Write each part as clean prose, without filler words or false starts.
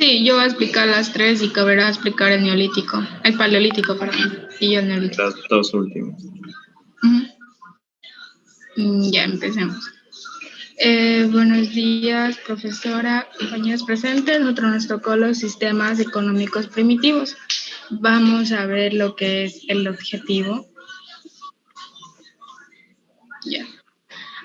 Sí, yo voy a explicar las tres y Cabrera va a explicar el paleolítico, perdón, y yo el neolítico. Las dos últimas. Ya empecemos. Buenos días, profesora, compañeros presentes. Nosotros nos tocó los sistemas económicos primitivos. Vamos a ver lo que es el objetivo. Ya.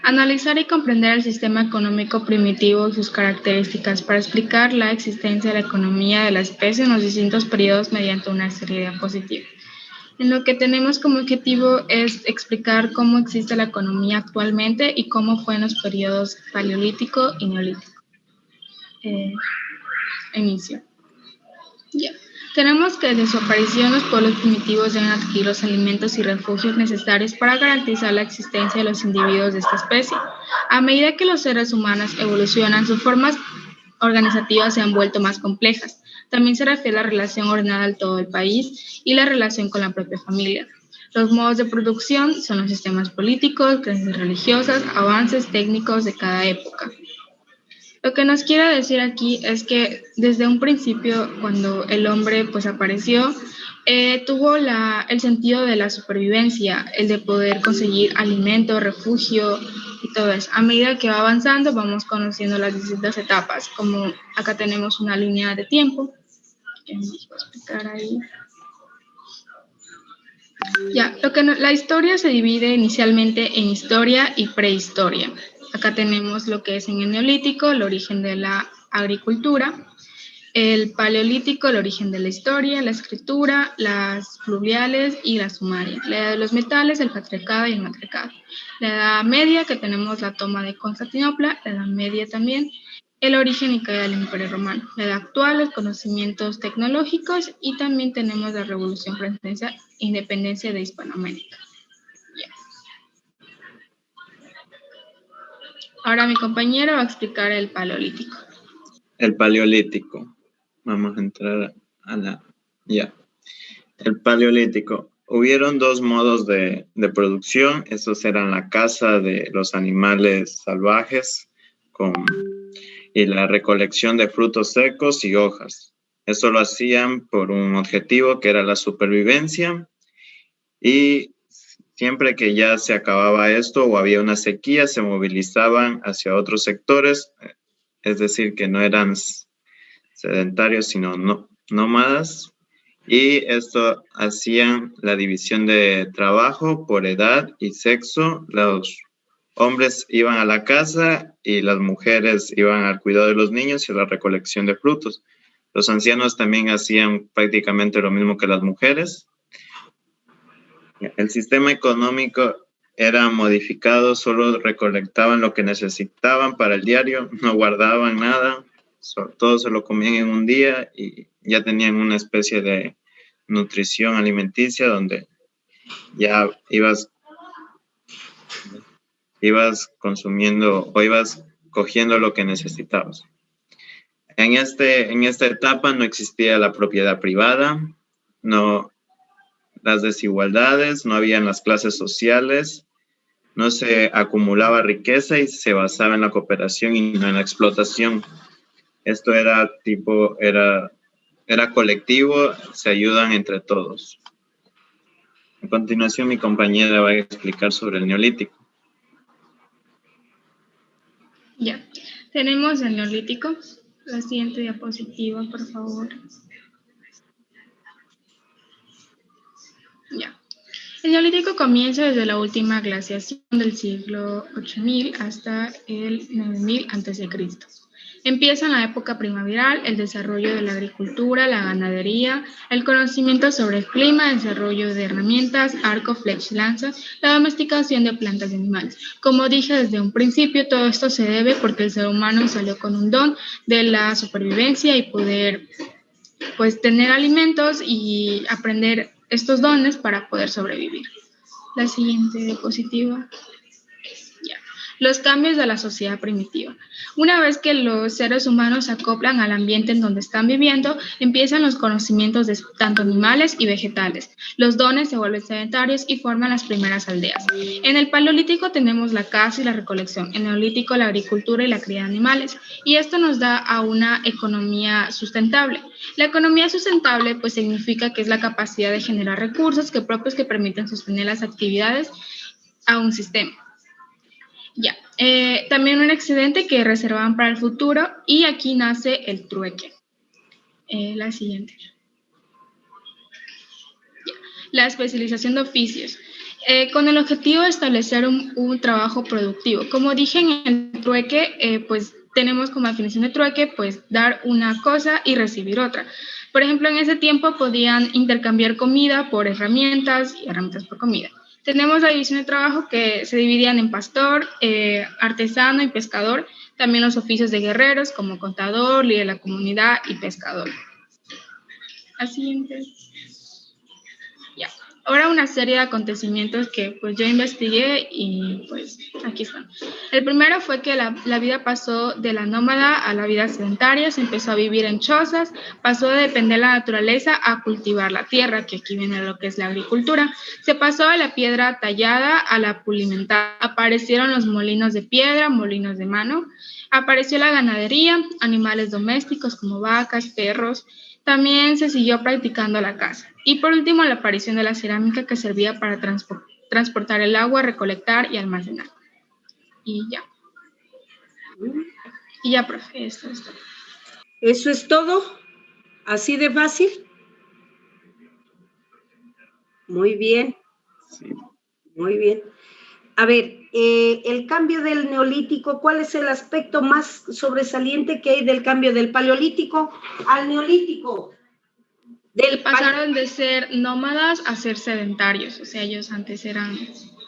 Analizar y comprender el sistema económico primitivo y sus características para explicar la existencia de la economía de la especie en los distintos periodos mediante una serie de diapositivas. En lo que tenemos como objetivo es explicar cómo existe la economía actualmente y cómo fue en los periodos paleolítico y neolítico. Inicio. Ya. Tenemos que desde su aparición los pueblos primitivos deben adquirir los alimentos y refugios necesarios para garantizar la existencia de los individuos de esta especie. A medida que los seres humanos evolucionan, sus formas organizativas se han vuelto más complejas. También se refiere a la relación ordenada del todo el país y la relación con la propia familia. Los modos de producción son los sistemas políticos, creencias religiosas, avances técnicos de cada época. Lo que nos quiere decir aquí es que desde un principio, cuando el hombre pues apareció, tuvo el sentido de la supervivencia, el de poder conseguir alimento, refugio y todo eso. A medida que va avanzando, vamos conociendo las distintas etapas, como acá tenemos una línea de tiempo, que nos voy a explicar ahí. Ya, la historia se divide inicialmente en historia y prehistoria. Acá tenemos lo que es en el neolítico, el origen de la agricultura, el paleolítico, el origen de la historia, la escritura, las fluviales y la sumaria, la edad de los metales, el patriarcado y el matriarcado. La edad media, que tenemos la toma de Constantinopla, la edad media también, el origen y caída del Imperio Romano, la edad actual, los conocimientos tecnológicos y también tenemos la Revolución Francesa, independencia de Hispanoamérica. Yeah. Ahora mi compañero va a explicar el paleolítico. El paleolítico. Vamos a entrar a la... Ya. El paleolítico. Hubieron dos modos de producción. Estos eran la caza de los animales salvajes y la recolección de frutos secos y hojas. Eso lo hacían por un objetivo que era la supervivencia, y siempre que ya se acababa esto o había una sequía, se movilizaban hacia otros sectores, es decir, que no eran sedentarios, sino nómadas, y esto hacían la división de trabajo por edad y sexo. Los hombres iban a la casa y las mujeres iban al cuidado de los niños y a la recolección de frutos. Los ancianos también hacían prácticamente lo mismo que las mujeres. El sistema económico era modificado, solo recolectaban lo que necesitaban para el diario, no guardaban nada, todo se lo comían en un día y ya tenían una especie de nutrición alimenticia donde ya ibas consumiendo o ibas cogiendo lo que necesitabas. En esta etapa no existía la propiedad privada, no las desigualdades, no habían las clases sociales, no se acumulaba riqueza y se basaba en la cooperación y no en la explotación. Esto era colectivo, se ayudan entre todos. A continuación, mi compañera va a explicar sobre el neolítico. Ya, tenemos el neolítico. La siguiente diapositiva, por favor. Ya. El neolítico comienza desde la última glaciación del siglo 8000 hasta el 9000 a.C. Empieza en la época primaveral el desarrollo de la agricultura, la ganadería, el conocimiento sobre el clima, el desarrollo de herramientas, arco, flecha y lanza, la domesticación de plantas y animales. Como dije desde un principio, todo esto se debe porque el ser humano salió con un don de la supervivencia y poder pues tener alimentos y aprender estos dones para poder sobrevivir. La siguiente diapositiva. Ya. los cambios de la sociedad primitiva. Una vez que los seres humanos se acoplan al ambiente en donde están viviendo, empiezan los conocimientos de tanto animales y vegetales. Los dones se vuelven sedentarios y forman las primeras aldeas. En el Paleolítico tenemos la caza y la recolección. En el Neolítico la agricultura y la cría de animales. Y esto nos da a una economía sustentable. La economía sustentable pues significa que es la capacidad de generar recursos propios que permiten sostener las actividades a un sistema. Ya. También un excedente que reservaban para el futuro y aquí nace el trueque. La siguiente. Ya. La especialización de oficios. Con el objetivo de establecer un trabajo productivo. Como dije en el trueque, pues tenemos como definición de trueque, pues dar una cosa y recibir otra. Por ejemplo, en ese tiempo podían intercambiar comida por herramientas y herramientas por comida. Tenemos la división de trabajo que se dividían en pastor, artesano y pescador. También los oficios de guerreros como contador, líder de la comunidad y pescador. La siguiente. Ya. Ahora una serie de acontecimientos que pues yo investigué y pues aquí están. El primero fue que la vida pasó de la nómada a la vida sedentaria, se empezó a vivir en chozas, pasó de depender de la naturaleza a cultivar la tierra, que aquí viene lo que es la agricultura. Se pasó de la piedra tallada a la pulimentada. Aparecieron los molinos de piedra, molinos de mano. Apareció la ganadería, animales domésticos como vacas, perros. También se siguió practicando la caza. Y por último, la aparición de la cerámica que servía para transportar el agua, recolectar y almacenar. Y ya. Y ya, profe, esto es todo. ¿Eso es todo? ¿Así de fácil? Muy bien. Sí. Muy bien. A ver, el cambio del neolítico, ¿cuál es el aspecto más sobresaliente que hay del cambio del paleolítico al neolítico? Pasaron de ser nómadas a ser sedentarios, o sea, ellos antes eran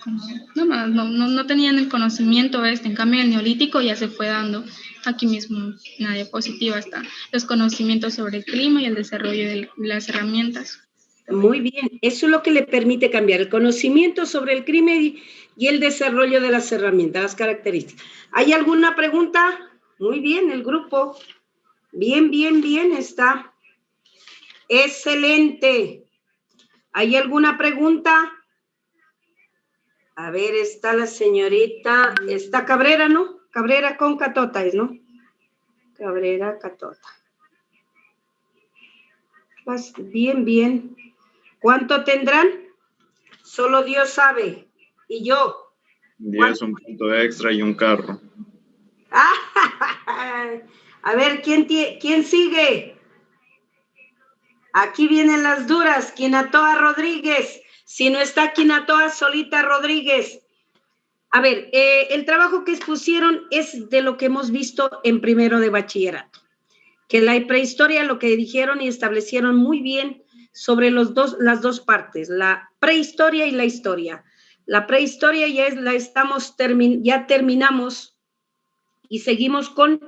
como nómadas, no tenían el conocimiento en cambio el neolítico ya se fue dando, aquí mismo en la diapositiva está, los conocimientos sobre el clima y el desarrollo de las herramientas. Muy bien, eso es lo que le permite cambiar, el conocimiento sobre el crimen y el desarrollo de las herramientas, las características. ¿Hay alguna pregunta? Muy bien, el grupo. Bien, bien, bien está. Excelente. ¿Hay alguna pregunta? A ver, está la señorita, está Cabrera, ¿no? Cabrera con Catota es, ¿no? Cabrera, Catota. Pues bien, bien. ¿Cuánto tendrán? Solo Dios sabe. ¿Y yo? 10, un punto extra y un carro. A ver, ¿quién sigue? Aquí vienen las duras. Quinatoa Rodríguez. Si no está Quinatoa, Solita Rodríguez. A ver, el trabajo que expusieron es de lo que hemos visto en primero de bachillerato. Que la prehistoria, lo que dijeron y establecieron muy bien sobre las dos partes, la prehistoria y la historia. La prehistoria ya terminamos y seguimos con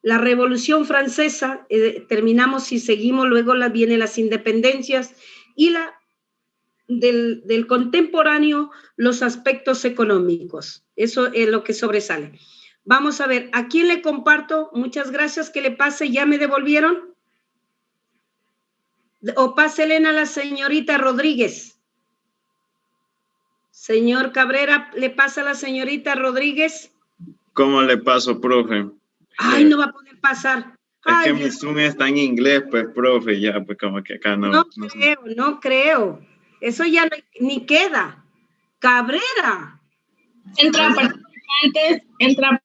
la Revolución Francesa, terminamos y seguimos, luego vienen las independencias y del contemporáneo, los aspectos económicos. Eso es lo que sobresale. Vamos a ver, ¿a quién le comparto? Muchas gracias, que le pase, ¿ya me devolvieron? O páselen a la señorita Rodríguez. Señor Cabrera, ¿le pasa a la señorita Rodríguez? ¿Cómo le paso, profe? Ay, no va a poder pasar. Es Ay, que mi Zoom está en inglés, pues, profe, ya, pues como que acá no. No creo. Eso ya ni queda. Cabrera. Entra participantes, entra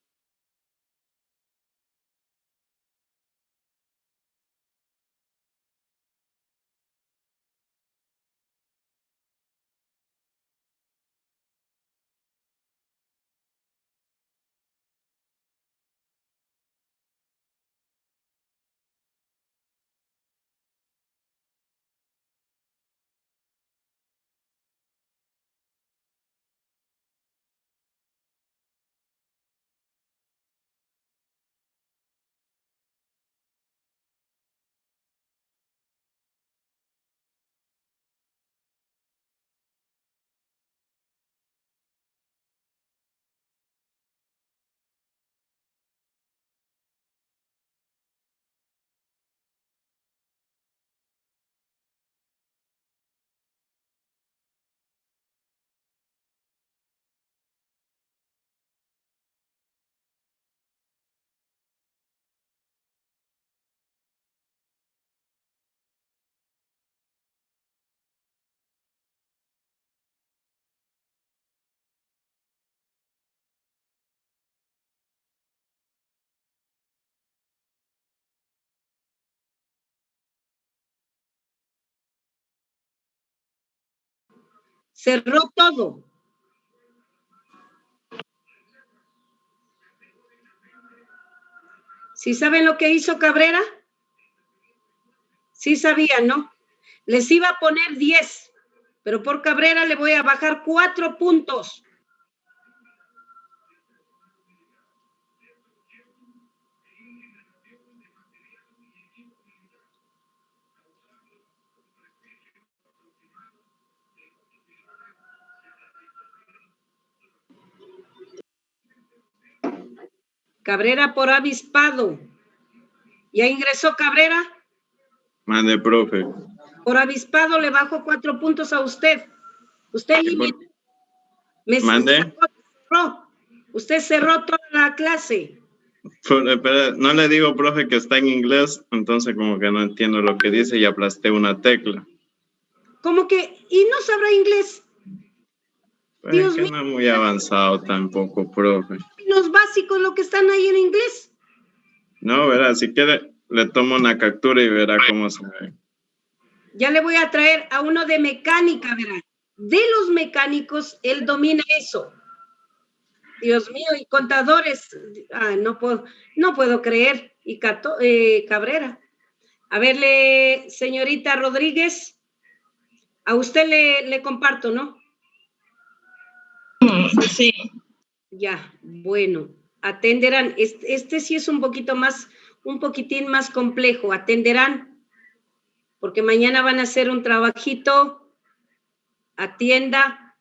Cerró todo. ¿Sí saben lo que hizo Cabrera? Sí sabían, ¿no? Les iba a poner 10, pero por Cabrera le voy a bajar 4 puntos. Cabrera por avispado. ¿Ya ingresó Cabrera? Mande, profe. Por avispado le bajo 4 puntos a usted. Usted eliminó. Mande. Usted cerró toda la clase. Pero no le digo, profe, que está en inglés, entonces como que no entiendo lo que dice y aplasté una tecla. ¿Cómo que? ¿Y no sabrá inglés? Pues Dios mío. No es muy avanzado tampoco, profe. Los básicos, lo que están ahí en inglés. No, verá, si quiere, le tomo una captura y verá cómo se ve. Ya le voy a traer a uno de mecánica, verá. De los mecánicos, él domina eso. Dios mío, y contadores, no puedo creer. Y Cabrera. A verle, señorita Rodríguez, a usted le comparto, ¿no? Sí. Ya, bueno, atenderán. Este sí es un poquitín más complejo. Atenderán, porque mañana van a hacer un trabajito. Atienda.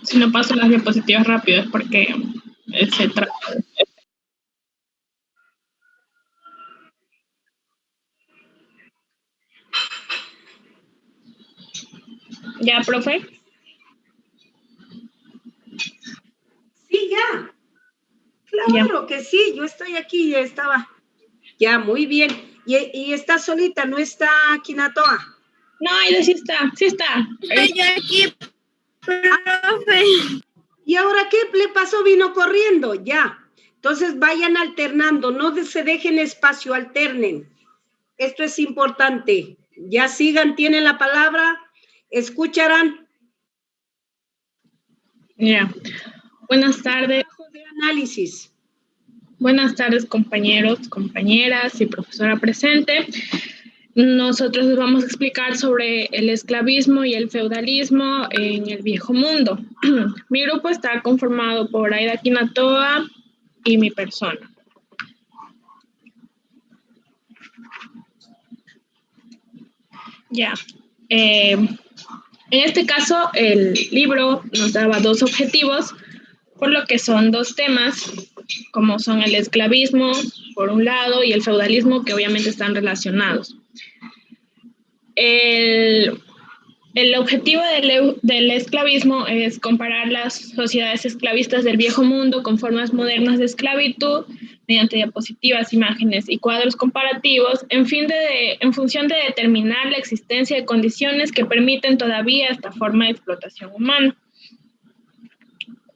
Si no paso las diapositivas rápido es porque se trata. ¿Ya, profe? Sí, ya. Claro que sí, yo estoy aquí, ya estaba. Ya, muy bien. Y está solita, no está Quinatoa. No, ella sí está, sí está. Estoy yo aquí, profe. ¿Y ahora qué le pasó? Vino corriendo, ya. Entonces vayan alternando, no se dejen espacio, alternen. Esto es importante. Ya sigan, tienen la palabra, escucharán. Ya. Buenas tardes. De análisis. Buenas tardes, compañeros, compañeras y profesora presente. Nosotros les vamos a explicar sobre el esclavismo y el feudalismo en el Viejo Mundo. Mi grupo está conformado por Aida Quinatoa y mi persona. Ya. En este caso, el libro nos daba 2 objetivos, por lo que son 2 temas, como son el esclavismo, por un lado, y el feudalismo, que obviamente están relacionados. El objetivo del esclavismo es comparar las sociedades esclavistas del Viejo Mundo con formas modernas de esclavitud mediante diapositivas, imágenes y cuadros comparativos en función de determinar la existencia de condiciones que permiten todavía esta forma de explotación humana.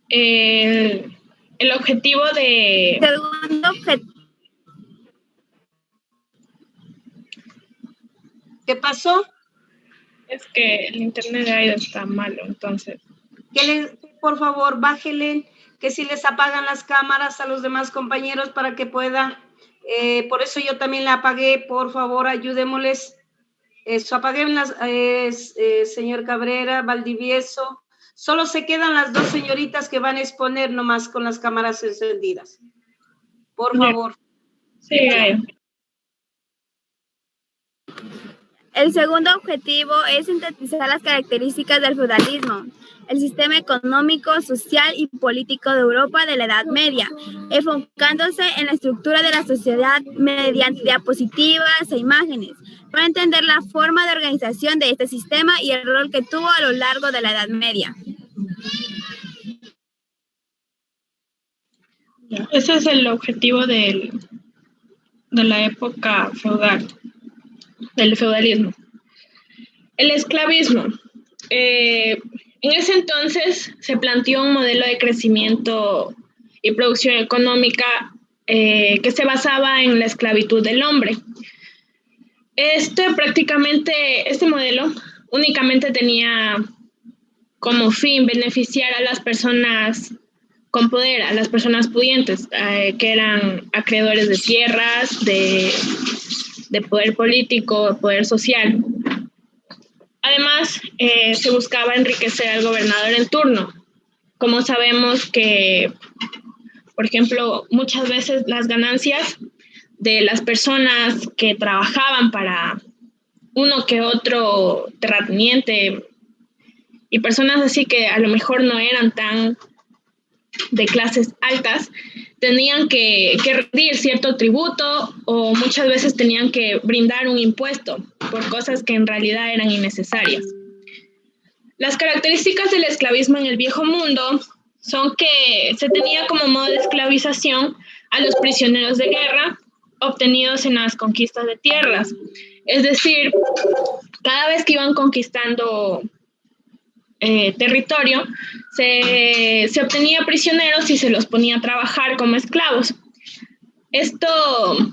El objetivo de... Segundo objetivo. ¿Qué pasó? Es que el internet de Aida está malo, entonces. Por favor, bájenle, que si les apagan las cámaras a los demás compañeros para que pueda. Por eso yo también la apagué, por favor, ayudémosles. Eso, apaguen las, señor Cabrera, Valdivieso. Solo se quedan las 2 señoritas que van a exponer nomás con las cámaras encendidas. Por favor. Sí, Aida. El segundo objetivo es sintetizar las características del feudalismo, el sistema económico, social y político de Europa de la Edad Media, enfocándose en la estructura de la sociedad mediante diapositivas e imágenes, para entender la forma de organización de este sistema y el rol que tuvo a lo largo de la Edad Media. Ese es el objetivo de la época feudal, del feudalismo. El esclavismo. En ese entonces se planteó un modelo de crecimiento y producción económica que se basaba en la esclavitud del hombre. Este modelo únicamente tenía como fin beneficiar a las personas con poder, a las personas pudientes, que eran acreedores de tierras, de poder político, poder social. Además, se buscaba enriquecer al gobernador en turno. Como sabemos que, por ejemplo, muchas veces las ganancias de las personas que trabajaban para uno que otro terrateniente y personas así que a lo mejor no eran tan de clases altas, tenían que rendir cierto tributo o muchas veces tenían que brindar un impuesto por cosas que en realidad eran innecesarias. Las características del esclavismo en el Viejo Mundo son que se tenía como modo de esclavización a los prisioneros de guerra obtenidos en las conquistas de tierras. Es decir, cada vez que iban conquistando territorio, se obtenía prisioneros y se los ponía a trabajar como esclavos. Esto,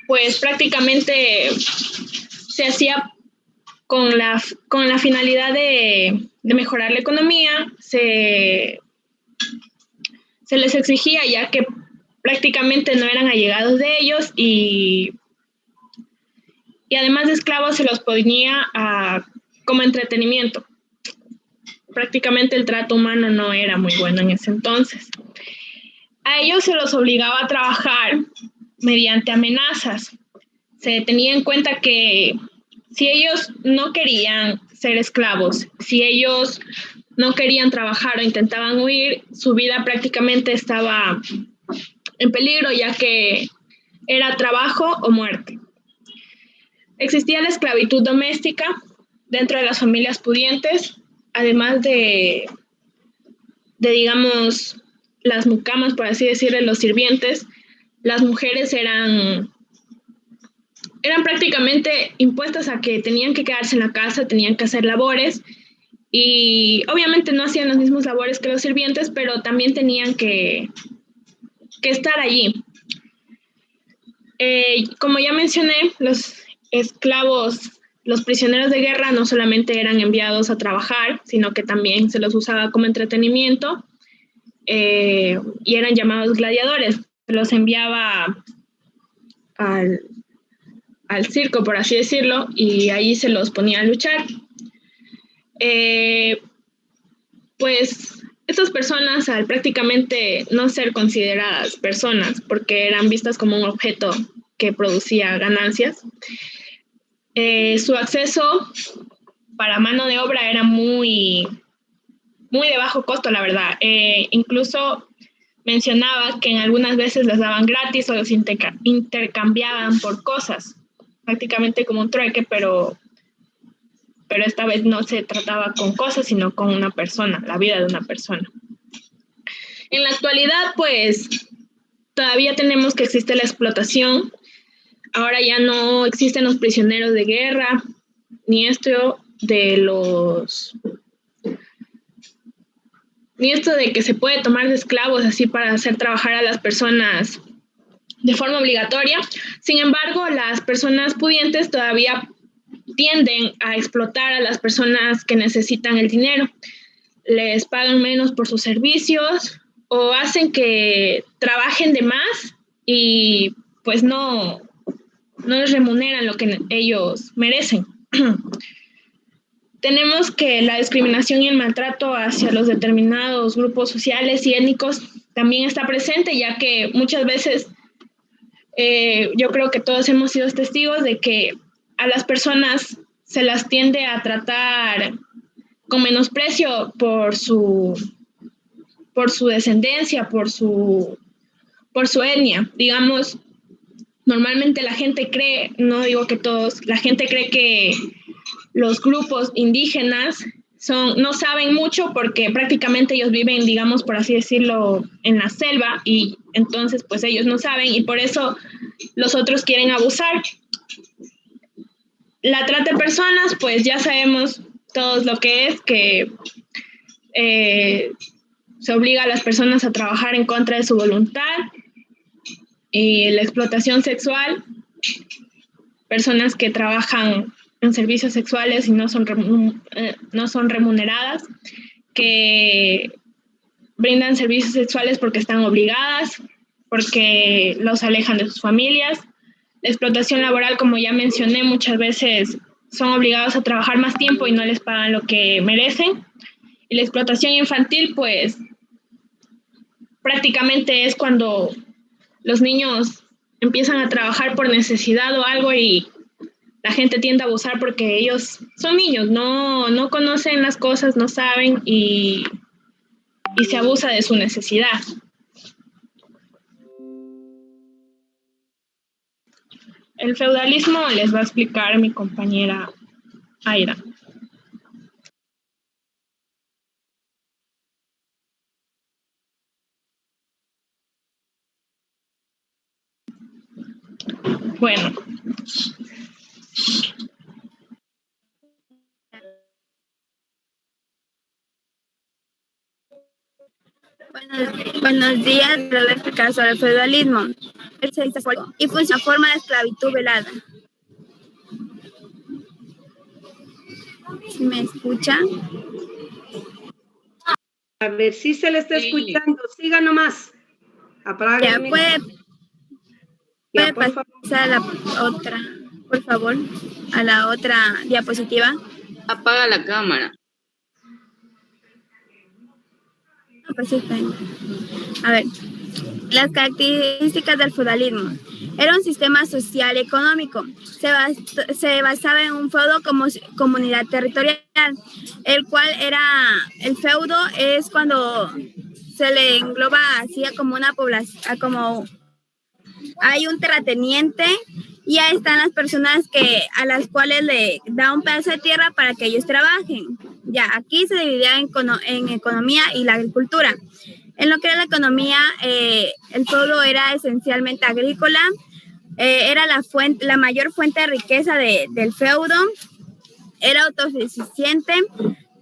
pues prácticamente se hacía con la finalidad de mejorar la economía. Se les exigía, ya que prácticamente no eran allegados de ellos, y además de esclavos se los ponía como entretenimiento. Prácticamente el trato humano no era muy bueno en ese entonces. A ellos se los obligaba a trabajar mediante amenazas. Se tenía en cuenta que si ellos no querían ser esclavos, si ellos no querían trabajar o intentaban huir, su vida prácticamente estaba en peligro, ya que era trabajo o muerte. Existía la esclavitud doméstica dentro de las familias pudientes, además de digamos, las mucamas, por así decirlo, los sirvientes. Las mujeres eran prácticamente impuestas a que tenían que quedarse en la casa, tenían que hacer labores, y obviamente no hacían las mismas labores que los sirvientes, pero también tenían que estar allí. Como ya mencioné, los esclavos, los prisioneros de guerra no solamente eran enviados a trabajar, sino que también se los usaba como entretenimiento, y eran llamados gladiadores. Se los enviaba al circo, por así decirlo, y ahí se los ponía a luchar. Pues estas personas, al prácticamente no ser consideradas personas, porque eran vistas como un objeto que producía ganancias, su acceso para mano de obra era muy, muy de bajo costo, la verdad. Incluso mencionaba que en algunas veces les daban gratis o los intercambiaban por cosas, prácticamente como un trueque, pero esta vez no se trataba con cosas, sino con una persona, la vida de una persona. En la actualidad, pues, todavía tenemos que existe la explotación. Ahora ya no existen los prisioneros de guerra, ni esto de que se puede tomar de esclavos así para hacer trabajar a las personas de forma obligatoria. Sin embargo, las personas pudientes todavía tienden a explotar a las personas que necesitan el dinero. Les pagan menos por sus servicios o hacen que trabajen de más y pues no les remuneran lo que ellos merecen. Tenemos que la discriminación y el maltrato hacia los determinados grupos sociales y étnicos también está presente, ya que muchas veces yo creo que todos hemos sido testigos de que a las personas se las tiende a tratar con menosprecio por su descendencia, por su etnia. Digamos, normalmente la gente cree, no digo que todos, la gente cree que los grupos indígenas no saben mucho porque prácticamente ellos viven, digamos, por así decirlo, en la selva, y entonces pues ellos no saben y por eso los otros quieren abusar. La trata de personas, pues ya sabemos todo lo que es que se obliga a las personas a trabajar en contra de su voluntad, y la explotación sexual, personas que trabajan en servicios sexuales y no son remuneradas, que brindan servicios sexuales porque están obligadas, porque los alejan de sus familias. La explotación laboral, como ya mencioné, muchas veces son obligados a trabajar más tiempo y no les pagan lo que merecen. Y la explotación infantil, pues, prácticamente es cuando los niños empiezan a trabajar por necesidad o algo y la gente tiende a abusar porque ellos son niños, no conocen las cosas, no saben y se abusa de su necesidad. El feudalismo les va a explicar mi compañera Aira. Bueno. Buenos días, les voy a explicar sobre el feudalismo. Y funciona forma de esclavitud velada. ¿Sí me escuchan? A ver, si se le está escuchando. Siga nomás. Apaga Ya el puede por pasar a la otra, por favor, a la otra diapositiva. Apaga la cámara. Pues sí, está bien. A ver, las características del feudalismo. Era un sistema social y económico. Se basaba en un feudo como comunidad territorial, el cual el feudo es cuando se le engloba así a como una población, como hay un terrateniente y ahí están las personas a las cuales le da un pedazo de tierra para que ellos trabajen. Ya, aquí se dividía en economía y la agricultura. En lo que era la economía, el feudo era esencialmente agrícola, era la mayor fuente de riqueza del feudo, era autosuficiente.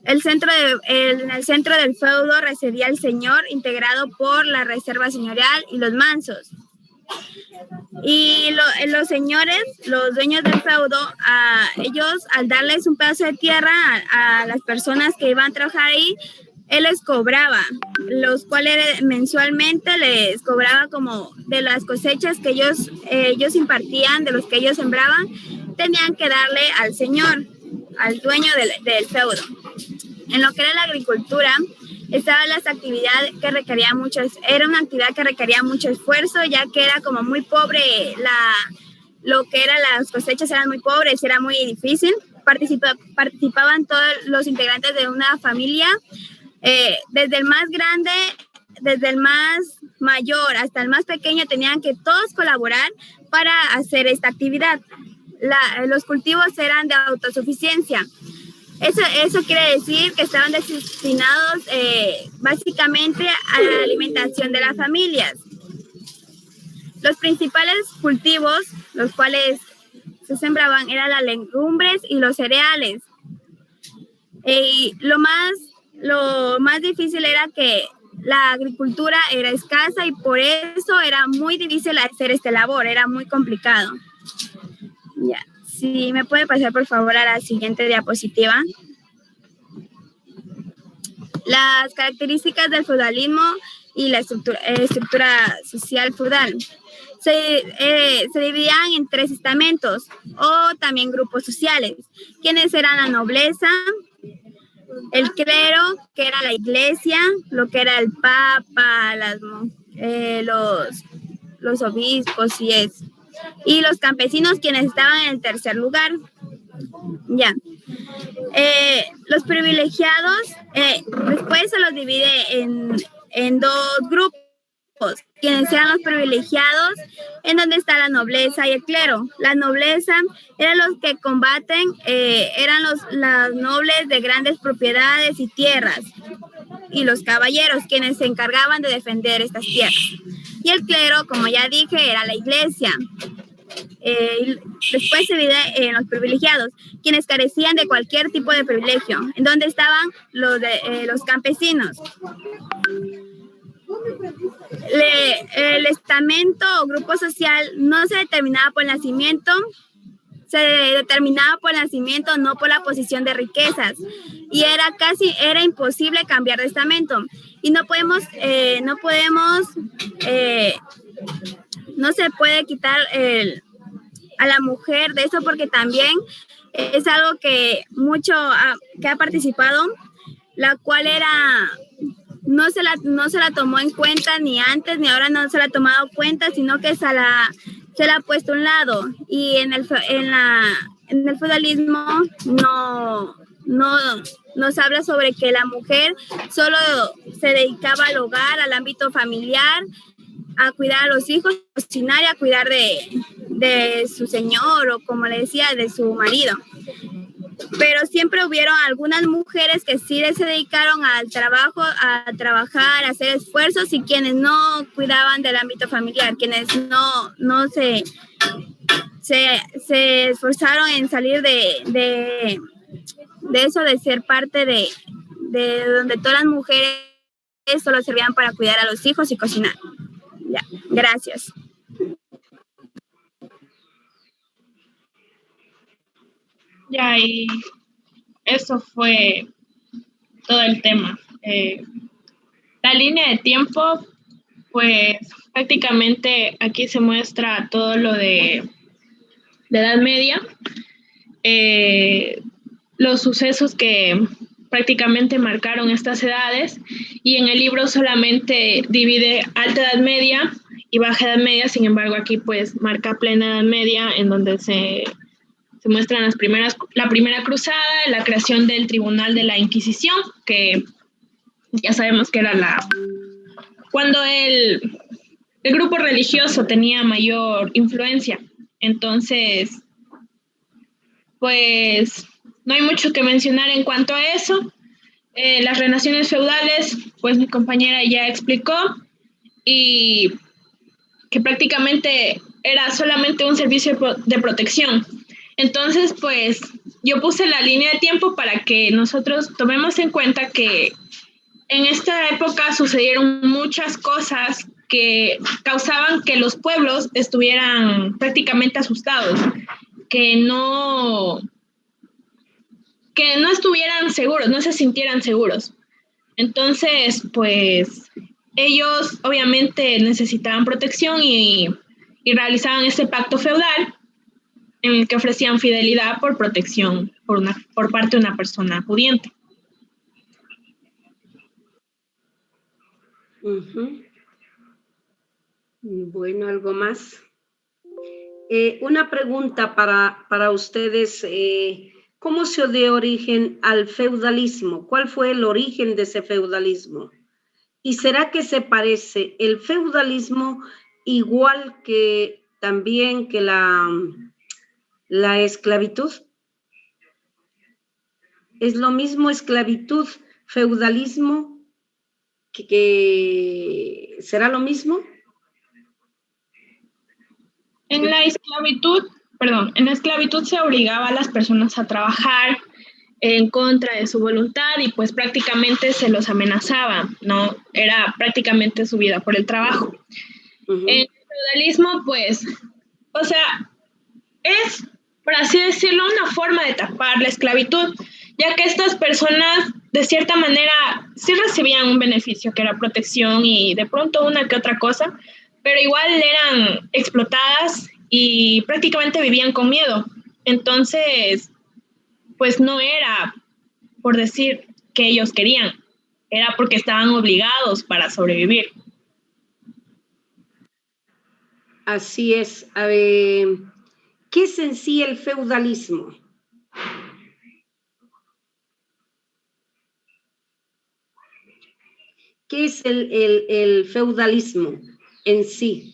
En el centro del feudo residía el señor, integrado por la reserva señorial y los mansos. Y los señores, los dueños del feudo, ellos al darles un pedazo de tierra a las personas que iban a trabajar ahí, él les cobraba, los cuales mensualmente les cobraba como de las cosechas que ellos impartían, de los que ellos sembraban, tenían que darle al señor, al dueño del feudo. En lo que era la agricultura, estaban las actividades que era una actividad que requería mucho esfuerzo, ya que era como muy pobre, lo que eran las cosechas eran muy pobres, era muy difícil. Participaban todos los integrantes de una familia, desde el más grande, desde el más mayor hasta el más pequeño, tenían que todos colaborar para hacer esta actividad. Los cultivos eran de autosuficiencia. Eso quiere decir que estaban destinados básicamente a la alimentación de las familias. Los principales cultivos, los cuales se sembraban, eran las legumbres y los cereales. Lo más difícil era que la agricultura era escasa y por eso era muy difícil hacer esta labor, era muy complicado. Ya. Si me puede pasar por favor a la siguiente diapositiva. Las características del feudalismo y la estructura social feudal. Se dividían en 3 estamentos o también grupos sociales, quienes eran la nobleza, el clero, que era la iglesia, lo que era el papa, los obispos y los campesinos, quienes estaban en el tercer lugar. Ya. Los privilegiados, después se los divide en 2 grupos, quienes eran los privilegiados, en donde está la nobleza y el clero. La nobleza eran los que combaten, eran los nobles de grandes propiedades y tierras, y los caballeros, quienes se encargaban de defender estas tierras. Y el clero, como ya dije, era la iglesia. y después se divide en los privilegiados, quienes carecían de cualquier tipo de privilegio, en donde estaban los campesinos. El estamento o grupo social no se determinaba por el nacimiento, se determinaba por el nacimiento, no por la posición de riquezas, y era imposible cambiar de estamento, y no se puede quitar a la mujer de eso, porque también es algo que que ha participado, la cual no se la tomó en cuenta ni antes ni ahora, no se la ha tomado en cuenta, sino que se la ha puesto a un lado. Y en el feudalismo nos habla sobre que la mujer solo se dedicaba al hogar, al ámbito familiar, a cuidar a los hijos, a cocinar y a cuidar de su señor, o como le decía, de su marido. Pero siempre hubieron algunas mujeres que sí se dedicaron al trabajo, a trabajar, a hacer esfuerzos, y quienes no cuidaban del ámbito familiar, quienes no se esforzaron en salir de eso, de ser parte de donde todas las mujeres solo servían para cuidar a los hijos y cocinar. Ya, gracias. Ya, y eso fue todo el tema. La línea de tiempo, pues prácticamente aquí se muestra todo lo de la Edad Media, los sucesos que prácticamente marcaron estas edades, y en el libro solamente divide Alta Edad Media y Baja Edad Media. Sin embargo, aquí pues marca Plena Edad Media, en donde se muestran la primera cruzada, la creación del Tribunal de la Inquisición, que ya sabemos que era cuando el grupo religioso tenía mayor influencia. Entonces, pues no hay mucho que mencionar en cuanto a eso. Las relaciones feudales, pues mi compañera ya explicó, y que prácticamente era solamente un servicio de protección. Entonces, pues yo puse la línea de tiempo para que nosotros tomemos en cuenta que en esta época sucedieron muchas cosas que causaban que los pueblos estuvieran prácticamente asustados, que no estuvieran seguros, no se sintieran seguros. Entonces, pues ellos obviamente necesitaban protección y realizaban este pacto feudal en el que ofrecían fidelidad por protección por parte de una persona pudiente. Bueno, ¿algo más? Una pregunta para ustedes. ¿Cómo se dio origen al feudalismo? ¿Cuál fue el origen de ese feudalismo? ¿Y será que se parece el feudalismo igual que también que la esclavitud? ¿Es lo mismo esclavitud, feudalismo, que será lo mismo? En la esclavitud se obligaba a las personas a trabajar en contra de su voluntad, y pues prácticamente se los amenazaba, ¿no? Era prácticamente su vida por el trabajo. En el feudalismo, pues, o sea, es, por así decirlo, una forma de tapar la esclavitud, ya que estas personas, de cierta manera, sí recibían un beneficio, que era protección y de pronto una que otra cosa, pero igual eran explotadas y prácticamente vivían con miedo. Entonces, pues no era por decir que ellos querían, era porque estaban obligados para sobrevivir. Así es. ¿Qué es en sí el feudalismo? ¿Qué es el feudalismo en sí?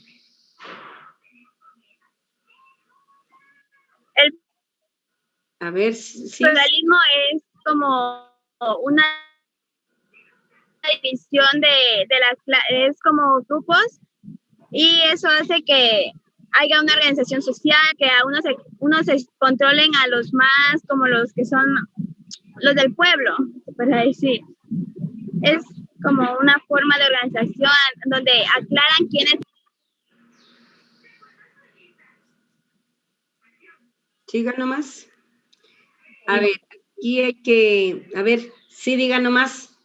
A ver, sí. El feudalismo es como una división es como grupos, y eso hace que haya una organización social, que a unos se controlen a los más como los que son los del pueblo, para decir. Es como una forma de organización donde aclaran quiénes. Siga nomás. A ver, aquí hay que, a ver, sí, diga nomás.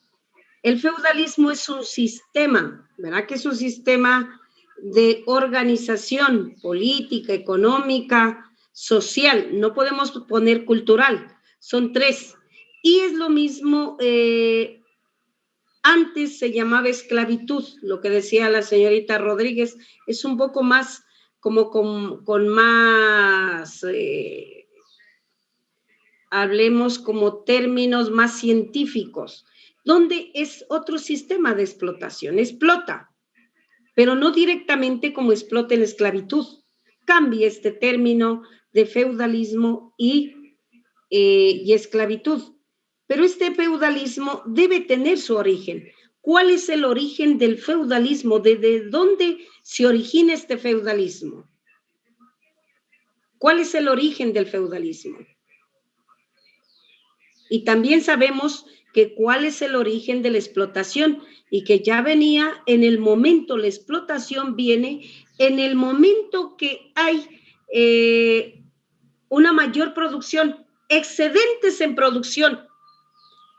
El feudalismo es un sistema, ¿verdad? Que es un sistema de organización política, económica, social. No podemos poner cultural, son tres. Y es lo mismo, antes se llamaba esclavitud, lo que decía la señorita Rodríguez, es un poco más como con más, hablemos como términos más científicos, donde es otro sistema de explotación, explota, pero no directamente como explota en la esclavitud. Cambia este término de feudalismo y esclavitud. Pero este feudalismo debe tener su origen. ¿Cuál es el origen del feudalismo? ¿Desde dónde se origina este feudalismo? ¿Cuál es el origen del feudalismo? Y también sabemos que cuál es el origen de la explotación y que ya venía en el momento, la explotación viene en el momento que hay una mayor producción, excedentes en producción.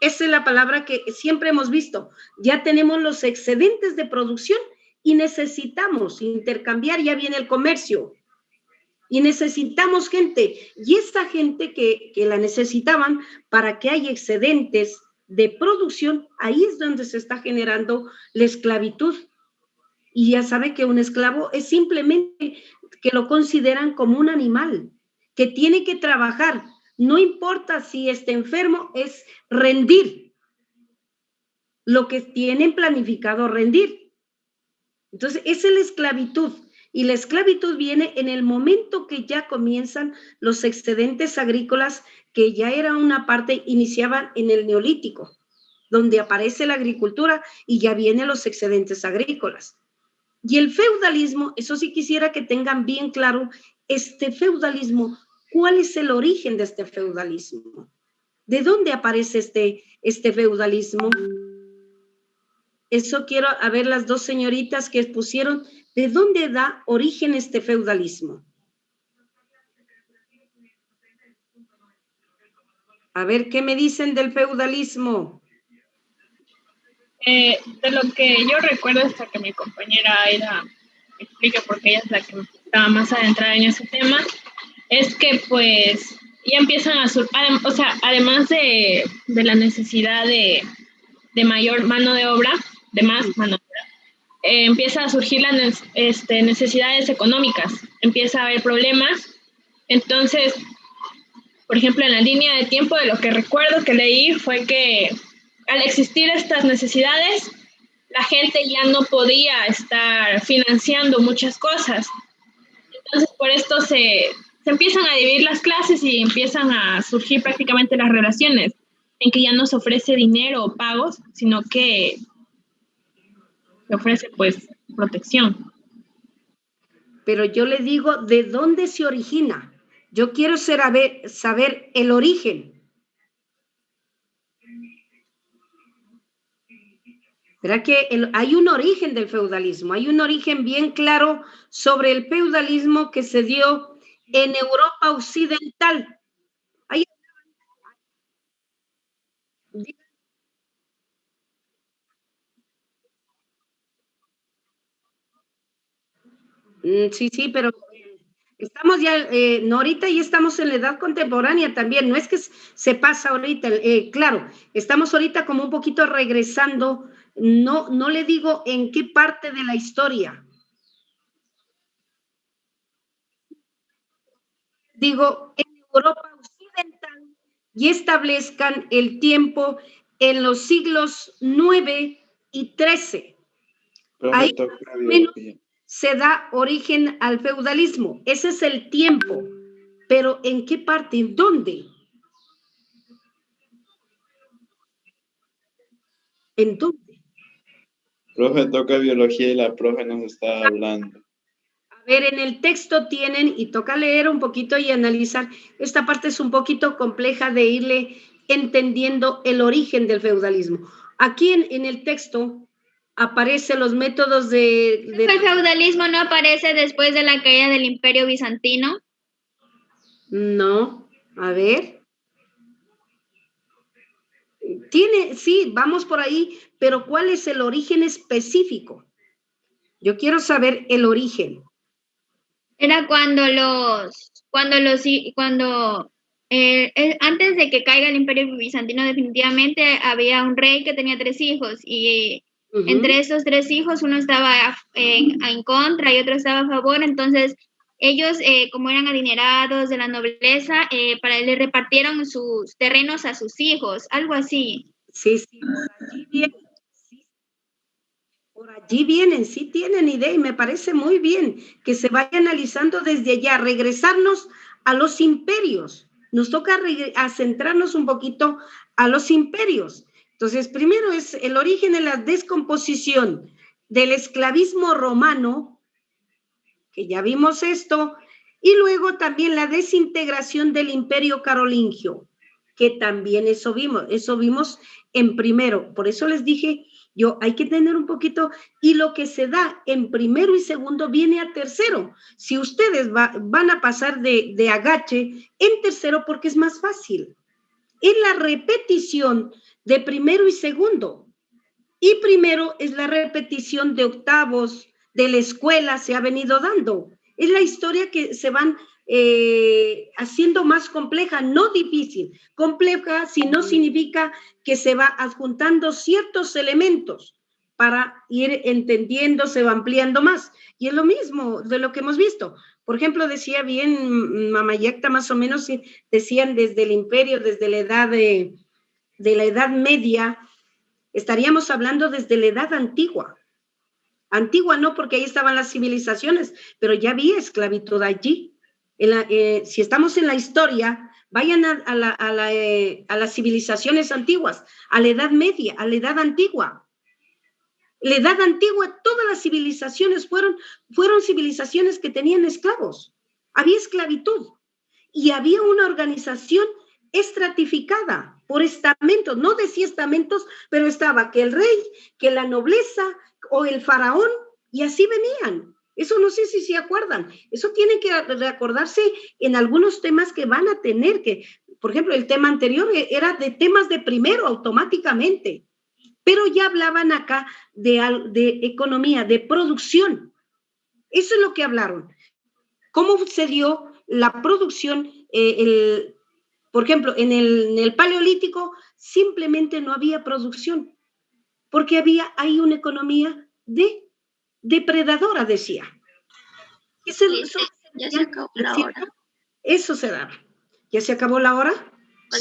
Esa es la palabra que siempre hemos visto. Ya tenemos los excedentes de producción y necesitamos intercambiar, ya viene el comercio. Y necesitamos gente, y esta gente que la necesitaban para que haya excedentes de producción, ahí es donde se está generando la esclavitud. Y ya sabe que un esclavo es simplemente que lo consideran como un animal, que tiene que trabajar, no importa si está enfermo, es rendir lo que tienen planificado rendir. Entonces, esa es la esclavitud. Y la esclavitud viene en el momento que ya comienzan los excedentes agrícolas, que ya era una parte, iniciaban en el Neolítico, donde aparece la agricultura y ya vienen los excedentes agrícolas. Y el feudalismo, eso sí quisiera que tengan bien claro, este feudalismo, ¿cuál es el origen de este feudalismo? ¿De dónde aparece este feudalismo? Eso quiero a ver las dos señoritas que pusieron, ¿de dónde da origen este feudalismo? A ver, ¿qué me dicen del feudalismo? De lo que yo recuerdo hasta que mi compañera Aida me explique, porque ella es la que estaba más adentrada en ese tema, es que pues ya empiezan a surgir, o sea, además de la necesidad de mayor mano de obra, de más mano de obra, empieza a surgir las necesidades económicas, empieza a haber problemas. Entonces, por ejemplo, en la línea de tiempo de lo que recuerdo que leí fue que al existir estas necesidades, la gente ya no podía estar financiando muchas cosas. Entonces, por esto se empiezan a dividir las clases y empiezan a surgir prácticamente las relaciones, en que ya no se ofrece dinero o pagos, sino que se ofrece, pues, protección. Pero yo le digo, ¿de dónde se origina? Yo quiero saber el origen. ¿Verdad que hay un origen del feudalismo? Hay un origen bien claro sobre el feudalismo que se dio en Europa Occidental. Sí, pero estamos ya, no, ahorita ya estamos en la edad contemporánea también, no es que se pasa ahorita, claro, estamos ahorita como un poquito regresando, no le digo en qué parte de la historia. Digo, en Europa Occidental y establezcan el tiempo en los siglos 9 y 13. Ahí más o menos se da origen al feudalismo. Ese es el tiempo. Pero ¿en qué parte? ¿En dónde? ¿En dónde? Profe, toca biología y la profe nos está hablando. A ver, en el texto tienen, y toca leer un poquito y analizar, esta parte es un poquito compleja de irle entendiendo el origen del feudalismo. Aquí en el texto aparecen los métodos ¿El feudalismo no aparece después de la caída del Imperio Bizantino? No, a ver. Sí, vamos por ahí, pero ¿cuál es el origen específico? Yo quiero saber el origen. Era cuando antes de que caiga el Imperio Bizantino, definitivamente había un rey que tenía 3 hijos y entre esos 3 hijos uno estaba en contra y otro estaba a favor. Entonces ellos, como eran adinerados de la nobleza, le repartieron sus terrenos a sus hijos, algo así. Sí, por allí vienen, sí tienen idea y me parece muy bien que se vaya analizando desde allá, regresarnos a los imperios. Nos toca a centrarnos un poquito a los imperios. Entonces, primero es el origen de la descomposición del esclavismo romano, que ya vimos esto, y luego también la desintegración del imperio carolingio, que también eso vimos en primero. Por eso les dije, hay que tener un poquito, y lo que se da en primero y segundo viene a tercero. Si ustedes van a pasar de agache en tercero, porque es más fácil. Es la repetición de primero y segundo. Y primero es la repetición de octavos, de la escuela se ha venido dando. Es la historia que se van haciendo más compleja, no difícil. Compleja si no significa que se va adjuntando ciertos elementos para ir entendiendo, se va ampliando más. Y es lo mismo de lo que hemos visto. Por ejemplo, decía bien Mamayacta, más o menos, decían desde el imperio, desde la edad de la Edad Media, estaríamos hablando desde la Edad Antigua. Antigua no, porque ahí estaban las civilizaciones, pero ya había esclavitud allí. Si estamos en la historia, vayan a las civilizaciones antiguas, a la Edad Media, a la Edad Antigua. La Edad Antigua, todas las civilizaciones fueron civilizaciones que tenían esclavos. Había esclavitud y había una organización estratificada por estamentos, no decía estamentos, pero estaba que el rey, que la nobleza o el faraón, y así venían. Eso no sé si se acuerdan. Eso tiene que recordarse en algunos temas que van a tener que, por ejemplo, el tema anterior era de temas de primero automáticamente, pero ya hablaban acá de economía, de producción. Eso es lo que hablaron. ¿Cómo se dio la producción? Por ejemplo, en el Paleolítico simplemente no había producción, porque había ahí una economía depredadora, decía. Ya se acabó la hora. Eso se daba. ¿Ya se acabó la hora?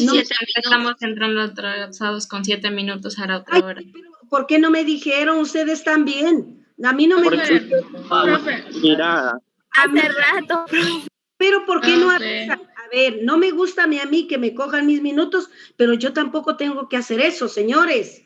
No, estamos entrando atrasados con 7 minutos a la otra hora. Pero ¿por qué no me dijeron? Ustedes también. A mí no me dijeron. Mira. Hace rato. Pero ¿por qué no avisan? A ver, no me gusta a mí que me cojan mis minutos, pero yo tampoco tengo que hacer eso, señores.